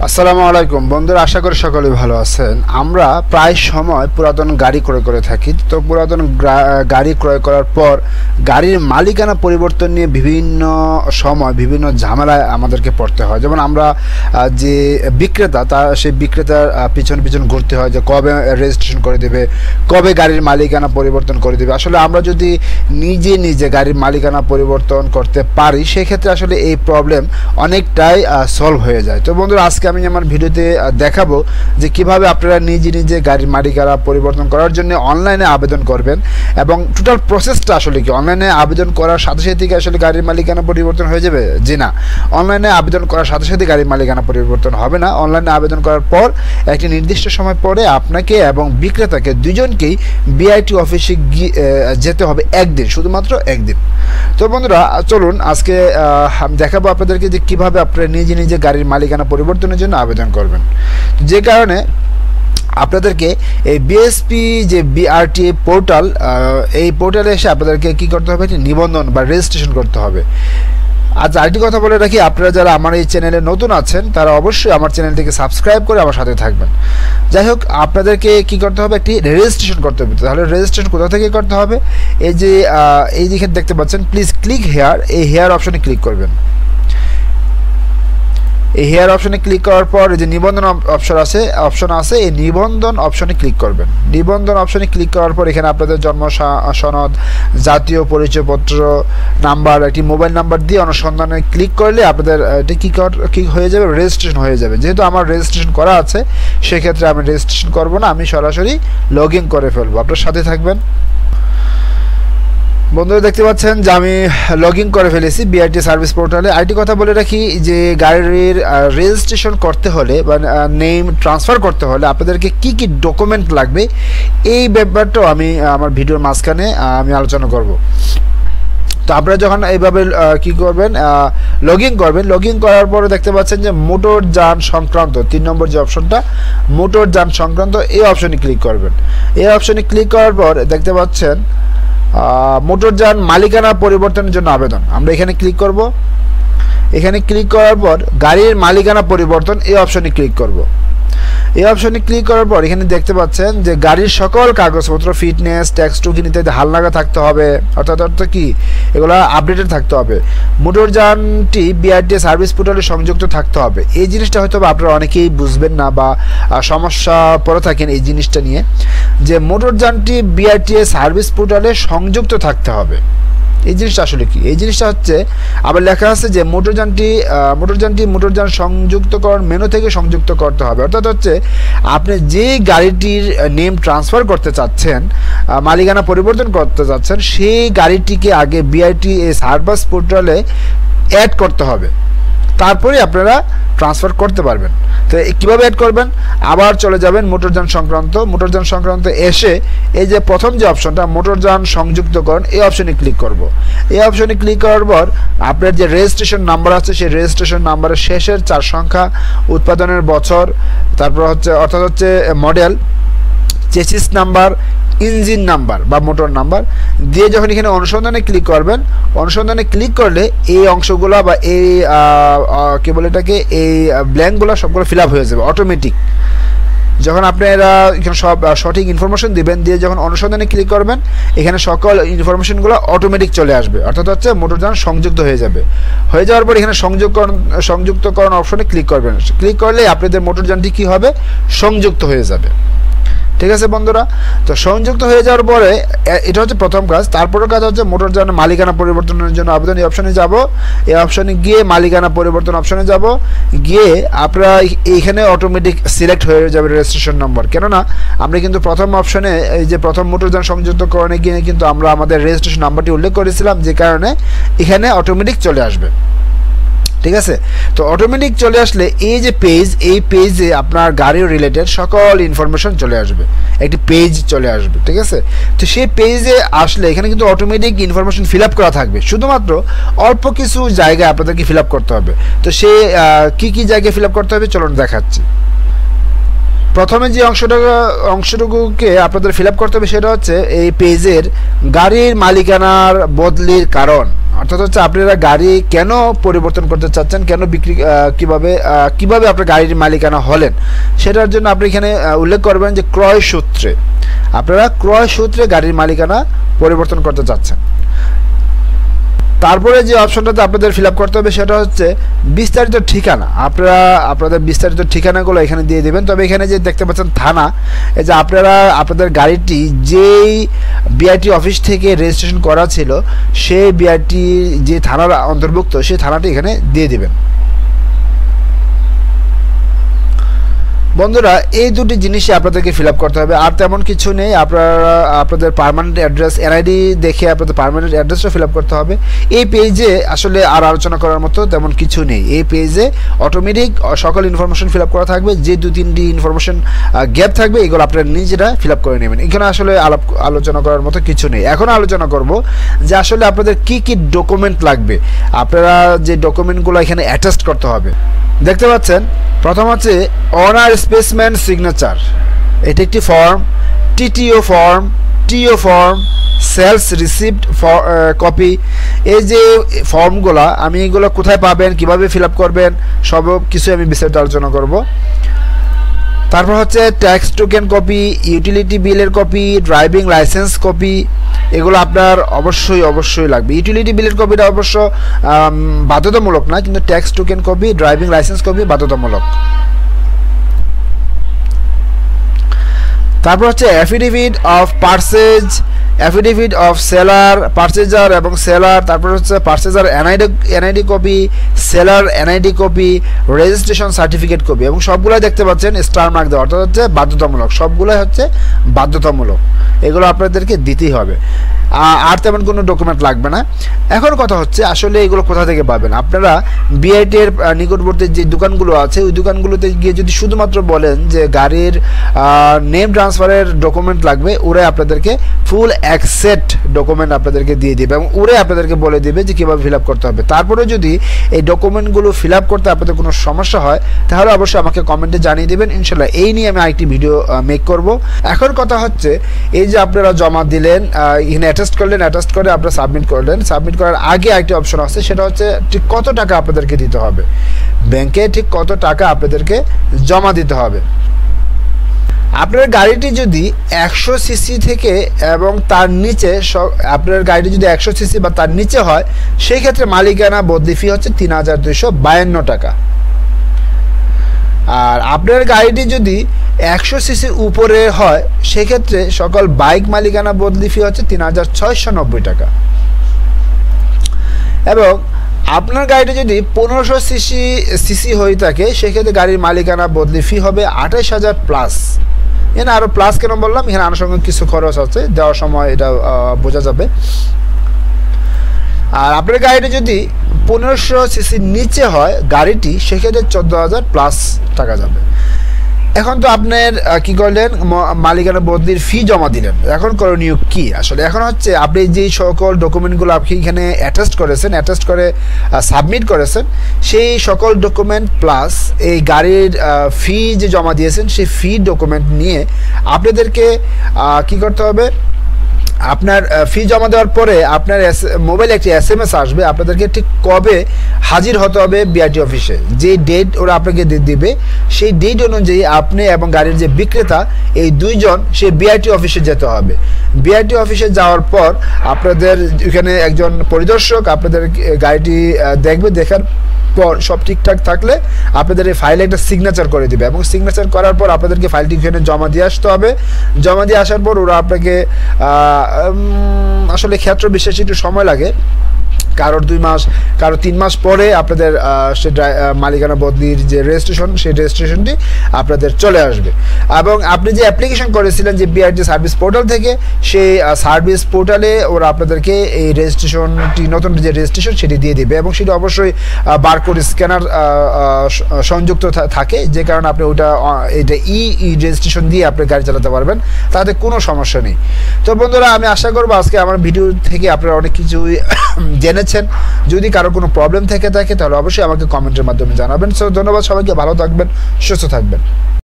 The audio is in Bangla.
আসসালামু আলাইকুম বন্ধুরা, আশা করি সকলে ভালো আছেন। আমরা প্রায় সময় পুরাতন গাড়ি ক্রয় করে থাকি। তো পুরাতন গাড়ি ক্রয় করার পর গাড়ির মালিকানা পরিবর্তন নিয়ে বিভিন্ন সময় বিভিন্ন ঝামেলায় আমাদেরকে পড়তে হয়। যেমন আমরা যে বিক্রেতা সেই বিক্রেতার পিছন ঘুরতে হয় যে কবে রেজিস্ট্রেশন করে দেবে, কবে গাড়ির মালিকানা পরিবর্তন করে দেবে। আসলে আমরা যদি নিজে গাড়ির মালিকানা পরিবর্তন করতে পারি সেক্ষেত্রে আসলে এই প্রবলেম অনেকটাই সলভ হয়ে যায়। তো বন্ধুরা, আজকে আমি আমার ভিডিওতে দেখাবো যে কিভাবে আপনারা নিজে গাড়ির মালিকানা পরিবর্তন করার জন্য অনলাইনে আবেদন করবেন এবং টোটাল প্রসেসটা আসলে কি। অনলাইনে আবেদন করার সাথে সাথে কি আসলে গাড়ির মালিকানা পরিবর্তন হয়ে যাবে? জি না, অনলাইনে আবেদন করার সাথে সাথে গাড়ির মালিকানা পরিবর্তন হবে না। অনলাইনে আবেদন করার পর একটি নির্দিষ্ট সময় পরে আপনাকে এবং বিক্রেতাকে দুজনকেই বিআইটি অফিসে যেতে হবে একদিন, শুধুমাত্র একদিন। তো বন্ধুরা চলুন আজকে আমি দেখাবো আপনাদেরকে যে কীভাবে আপনারা নিজে গাড়ির মালিকানা পরিবর্তনের জন্য আবেদন করবেন। যে কারণে আপনাদেরকে এই বিএসপি যে বিআরটিএ পোর্টাল, এই পোর্টালে এসে আপনাদেরকে কী করতে হবে? একটি নিবন্ধন বা রেজিস্ট্রেশন করতে হবে। আজ আরেকটি কথা বলে রাখি, আপনারা যারা আমার এই চ্যানেলে নতুন আছেন তারা অবশ্যই আমার চ্যানেলটিকে সাবস্ক্রাইব করে আমার সাথে থাকবেন। যাই হোক, আপনাদেরকে কী করতে হবে? একটি রেজিস্ট্রেশন করতে হবে। তাহলে রেজিস্ট্রেশন কোথা থেকে করতে হবে? এই যে যেখানে দেখতে পাচ্ছেন প্লিজ ক্লিক হেয়ার, এই হেয়ার অপশনে ক্লিক করবেন। এই হেয়ার অপশনে ক্লিক করার পর যে নিবন্ধন অপশন আছে এই নিবন্ধন অপশনে ক্লিক করবেন। নিবন্ধন অপশনে ক্লিক করার পর এখানে আপনাদের জন্ম সনদ, জাতীয় পরিচয়পত্র নাম্বার, একটি মোবাইল নাম্বার দিয়ে অনুসন্ধানে ক্লিক করলে আপনাদের এটা কী হয়ে যাবে? রেজিস্ট্রেশন হয়ে যাবে। যেহেতু আমার রেজিস্ট্রেশন করা আছে সেক্ষেত্রে আমি রেজিস্ট্রেশন করব না, আমি সরাসরি লগ ইন করে ফেলবো। আপনার সাথে থাকবেন। বন্ধুরা দেখতে পাচ্ছেন যে আমি লগ ইন করে ফেলেছি বিআরটি সার্ভিস পোর্টালে। আরেকটি কথা বলে রাখি যে গাড়ির রেজিস্ট্রেশন করতে হলে বা নেম ট্রান্সফার করতে হলে আপনাদেরকে কি ডকুমেন্ট লাগবে এই ব্যাপারটাও আমি আমার ভিডিওর মাঝখানে আমি আলোচনা করব। তো আপনারা যখন এইভাবে কী করবেন? লগ ইন করবেন। লগ ইন করার পরে দেখতে পাচ্ছেন যে মোটর যান সংক্রান্ত 3 নম্বর যে অপশনটা, মোটর যান সংক্রান্ত, এই অপশনে ক্লিক করবেন। এই অপশনে ক্লিক করার পর দেখতে পাচ্ছেন মোটরযান মালিকানা পরিবর্তনের জন্য আবেদন। আমরা এখানে ক্লিক করব। এখানে ক্লিক করার পর গাড়ির মালিকানা পরিবর্তন এই অপশনে ক্লিক করব। এই অপশনে ক্লিক করার পর এখানে দেখতে পাচ্ছেন যে গাড়ির সকল কাগজপত্র, ফিটনেস, ট্যাক্স টুকিন ইত্যাদি হালনাগা থাকতে হবে, অর্থাৎ কি এগুলো আপডেটেড থাকতে হবে। মোটরযানটি বিআরটি সার্ভিস পোর্টালে সংযুক্ত থাকতে হবে। এই জিনিসটা হয়তো আপনারা অনেকেই বুঝবেন না বা সমস্যা পড়ে থাকেন এই জিনিসটা নিয়ে, যে মোটরযানটি বিআরটি সার্ভিস পোর্টালে সংযুক্ত থাকতে হবে। এই জিনিসটা আসলে কি? এই জিনিসটা হচ্ছে আবার লেখা আছে যে মোটরযান সংযুক্তকরণ মেনু থেকে সংযুক্ত করতে হবে। অর্থাৎ হচ্ছে আপনি যে গাড়িটির নেম ট্রান্সফার করতে চাচ্ছেন, মালিকানা পরিবর্তন করতে চাচ্ছেন, সেই গাড়িটিকে আগে বিআরটি সার্ভিস পোর্টালে অ্যাড করতে হবে, তারপরে আপনারা ট্রান্সফার করতে পারবেন। তো কীভাবে অ্যাড করবেন? আবার চলে যাবেন মোটরযান সংক্রান্ত এসে এই যে প্রথম যে অপশনটা মোটরযান সংযুক্তকরণ, এই অপশনে ক্লিক করব। এই অপশনে ক্লিক করার পর আপনার যে রেজিস্ট্রেশন নাম্বার আছে সেই রেজিস্ট্রেশন নাম্বারের শেষের 4 সংখ্যা, উৎপাদনের বছর, তারপর অর্থাৎ হচ্ছে model, chassis number, engine number বা মোটর নাম্বার দিয়ে যখন এখানে অনুসন্ধানে ক্লিক করবেন, অনুসন্ধানে ক্লিক করলে এই অংশগুলো বা এই কী বলে এটাকে, এই ব্ল্যাঙ্কগুলো সবগুলো ফিল আপ হয়ে যাবে অটোমেটিক। যখন আপনারা এখানে সব সঠিক ইনফরমেশন দিবেন, দিয়ে যখন অনুসন্ধানে ক্লিক করবেন এখানে সকল ইনফরমেশনগুলো অটোমেটিক চলে আসবে। অর্থাৎ হচ্ছে মোটরযান সংযুক্ত হয়ে যাবে। হয়ে যাওয়ার পর এখানে সংযুক্তকরণ অপশনে ক্লিক করবেন। ক্লিক করলে আপনাদের মোটরযানটি কী হবে? সংযুক্ত হয়ে যাবে। ঠিক আছে বন্ধুরা, তো সংযুক্ত হয়ে যাওয়ার পরে এটা হচ্ছে প্রথম কাজ। তারপরের কাজ হচ্ছে মোটরযানের মালিকানা পরিবর্তনের জন্য আবেদন। এই অপশনে যাব, এই অপশনে গিয়ে মালিকানা পরিবর্তন অপশনে যাব, গিয়ে আপনারা এইখানে অটোমেটিক সিলেক্ট হয়ে যাবে রেজিস্ট্রেশন নম্বর। কেননা আমরা কিন্তু প্রথম অপশনে এই যে প্রথম মোটরযান সংযুক্তকরণে গিয়ে কিন্তু আমরা আমাদের রেজিস্ট্রেশন নাম্বারটি উল্লেখ করেছিলাম, যে কারণে এখানে অটোমেটিক চলে আসবে। ঠিক আছে, তো অটোমেটিক চলে আসলে এই যে পেজ, এই পেজে আপনার গাড়ির রিলেটেড সকল ইনফরমেশন চলে আসবে, একটি পেজ চলে আসবে। ঠিক আছে, তো সেই পেজে আসলে এখানে কিন্তু অটোমেটিক ইনফরমেশন ফিল আপ করা থাকবে, শুধুমাত্র অল্প কিছু জায়গায় আপনাদেরকে ফিল আপ করতে হবে। তো সে কি জায়গায় ফিল আপ করতে হবে চলুন দেখাচ্ছি। প্রথমে যে অংশটুকুকে আপনাদের ফিল আপ করতে হবে সেটা হচ্ছে এই পেজের গাড়ির মালিকানার বদলির কারণ, অর্থাৎ হচ্ছে আপনারা গাড়ি কেন পরিবর্তন করতে চাচ্ছেন, কেন বিক্রি কিভাবে আপনার গাড়ির মালিকানা হলেন, সেটার জন্য আপনি এখানে উল্লেখ করবেন যে ক্রয় সূত্রে আপনারা ক্রয় সূত্রে গাড়ির মালিকানা পরিবর্তন করতে চাচ্ছেন। তারপরে যে অপশনটাতে আপনাদের ফিল আপ করতে হবে সেটা হচ্ছে বিস্তারিত ঠিকানা। আপনারা আপনাদের বিস্তারিত ঠিকানাগুলো এখানে দিয়ে দেবেন। তবে এখানে যে দেখতে পাচ্ছেন থানা, এই যে আপনারা আপনাদের গাড়িটি যেই বিআরটি অফিস থেকে রেজিস্ট্রেশন করা ছিল সেই বিআরটি যে থানার অন্তর্ভুক্ত সেই থানাটি এখানে দিয়ে দেবেন। বন্ধুরা এই দুটি জিনিসই আপনাদেরকে ফিল আপ করতে হবে, আর তেমন কিছু নেই। আপনারা আপনাদের পার্মানেন্ট অ্যাড্রেস এনআইডি দেখে আপনাদের পার্মানেন্ট অ্যাড্রেসটা ফিল আপ করতে হবে। এই পেজে আসলে আর আলোচনা করার মতো তেমন কিছু নেই। এই পেজে অটোমেটিক সকল ইনফরমেশন ফিল আপ করা থাকবে। যে 2-3টি ইনফরমেশন গ্যাপ থাকবে এগুলো আপনারা নিজেরা ফিল আপ করে নেবেন। এখানে আসলে আলোচনা করার মতো কিছু নেই। এখন আলোচনা করব যে আসলে আপনাদের কি কি ডকুমেন্ট লাগবে, আপনারা যে ডকুমেন্টগুলো এখানে অ্যাটাচ করতে হবে। দেখতে পাচ্ছেন প্রথম হচ্ছে অনার স্পেসম্যান সিগনেচার, এটি একটি ফর্ম, টিটিও ফর্ম, টিও ফর্ম, সেলস রিসিপ্ট কপি। এই যে ফর্মগুলো আমি এগুলো কোথায় পাবেন, কিভাবে ফিল আপ করবেন সব কিছু আমি বিস্তারিত আলোচনা করব। তারপর হচ্ছে ট্যাক্স টোকেন কপি, ইউটিলিটি বিলের কপি, ড্রাইভিং লাইসেন্স কপি, এগুলো আপনার অবশ্যই লাগবে। ইউটিলিটি বিলের কপিটা অবশ্য বাধ্যতামূলক না, কিন্তু tax token copy, driving licence copy বাধ্যতামূলক। তারপর হচ্ছে affidavit of purchase, affidavit of seller, purchaser এবং সেলার। তারপর হচ্ছে purchaser NID copy, seller NID copy, registration certificate copy, এবং সবগুলাই দেখতে পাচ্ছেন স্টার মার্ক দেওয়া, অর্থাৎ হচ্ছে বাধ্যতামূলক। সবগুলাই হচ্ছে বাধ্যতামূলক, এগুলো আপনাদেরকে দিতেই হবে। আর তেমন কোনো ডকুমেন্ট লাগবে না। এখন কথা হচ্ছে আসলে এগুলো কোথা থেকে পাবেন। আপনারা বিআইটির নিকটবর্তী যে দোকানগুলো আছে ওই দোকানগুলোতে গিয়ে যদি শুধুমাত্র বলেন যে গাড়ির নেম ট্রান্সফারের ডকুমেন্ট লাগবে, ওরাই আপনাদেরকে ফুল এক সেট ডকুমেন্ট আপনাদেরকে দিয়ে দেবে এবং ওরাই আপনাদেরকে বলে দেবে যে কীভাবে ফিল আপ করতে হবে। তারপরে যদি এই ডকুমেন্টগুলো ফিল আপ করতে আপনাদের কোনো সমস্যা হয় তাহলে অবশ্যই আমাকে কমেন্টে জানিয়ে দেবেন, ইনশাল্লাহ এই নিয়ে আমি আরেকটি ভিডিও মেক করব। এখন কথা হচ্ছে এই যে আপনারা জমা দিলেন, এখানে অ্যাটাচ করলেন, অ্যাটাচ করে আপনারা সাবমিট করলেন। সাবমিট করার আগে একটি অপশন আছে, সেটা হচ্ছে ঠিক কত টাকা আপনাদেরকে দিতে হবে ব্যাংকে, ঠিক কত টাকা আপনাদেরকে জমা দিতে হবে। আপনার গাড়িটি যদি 100 সিসি থেকে এবং তার নিচে, আপনার গাড়িটি যদি 100 সিসি বা তার নিচে হয় সেই ক্ষেত্রে মালিকানা বদলি ফি হচ্ছে 3252 টাকা। আর আপনার গাড়িটি যদি 100 সিসির উপরে হয় সেক্ষেত্রে সকল বাইক মালিকানা বদলি ফি হচ্ছে 3690 টাকা। এবং আপনার গাড়িটি যদি 1500 সিসি হয়ে থাকে সেক্ষেত্রে গাড়ির মালিকানা বদলি ফি হবে 28000 প্লাস। এখানে আরও প্লাস কেন বললাম, এখানে আনুষঙ্গিক কিছু খরচ আছে, দেওয়ার সময় এটা বোঝা যাবে। আর আপনার গাড়িটি যদি 1500 সিসির নিচে হয় গাড়িটি, সেক্ষেত্রে 14000 প্লাস টাকা যাবে। এখন তো আপনার কি করলেন, মালিকানা বদলির ফি জমা দিলেন। এখন করণীয় কি আসলে? এখন হচ্ছে আপনি যেই সকল ডকুমেন্টগুলো আপনি এখানে অ্যাটাচ করেছেন, অ্যাটাচ করে সাবমিট করেছেন, সেই সকল ডকুমেন্ট প্লাস এই গাড়ির ফি যে জমা দিয়েছেন সেই ফি ডকুমেন্ট নিয়ে আপনাদেরকে কি করতে হবে, আপনার ফি জমা দেওয়ার পরে আপনার মোবাইলে একটি SMS আসবে, আপনাদেরকে ঠিক কবে হাজির হতে হবে বিআরটি অফিসে। যে ডেট ওরা আপনাকে দিবে সেই ডেট অনুযায়ী আপনি এবং গাড়ির যে বিক্রেতা এই দুইজন সেই বিআরটি অফিসে যেতে হবে। বিআরটি অফিসে যাওয়ার পর আপনাদের এখানে একজন পরিদর্শক আপনাদের গাড়িটি দেখবে, দেখার পর সব ঠিকঠাক থাকলে আপনাদের এই ফাইলে একটা সিগনেচার করে দিবে এবং সিগনেচার করার পর আপনাদেরকে ফাইলটি এখানে জমা দিয়ে আসতে হবে। জমা দিয়ে আসার পর ওরা আপনাকে আসলে ক্ষেত্র বিশেষে একটু সময় লাগে, কারোর 2 মাস, কারো 3 মাস পরে আপনাদের সে মালিকানা বদলির যে রেজিস্ট্রেশন সেই রেজিস্ট্রেশনটি আপনাদের চলে আসবে। এবং আপনি যে অ্যাপ্লিকেশন করেছিলেন যে বিআরটি সার্ভিস পোর্টাল থেকে, সেই সার্ভিস পোর্টালে ওরা আপনাদেরকে এই রেজিস্ট্রেশনটি, নতুন যে রেজিস্ট্রেশন সেটি দিয়ে দেবে এবং সেটি অবশ্যই বারকোড স্ক্যানার সংযুক্ত থাকে, যে কারণে আপনি ওটা এটা ই রেজিস্ট্রেশন দিয়ে আপনি গাড়ি চালাতে পারবেন, তাতে কোনো সমস্যা নেই। তো বন্ধুরা আমি আশা করবো আজকে আমার ভিডিও থেকে আপনারা অনেক কিছু জেনেছেন। যদি কারো কোনো প্রবলেম থেকে থাকে তাহলে অবশ্যই আমাকে কমেন্টের মাধ্যমে জানাবেন। সো ধন্যবাদ সবাইকে, ভালো থাকবেন, সুস্থ থাকবেন।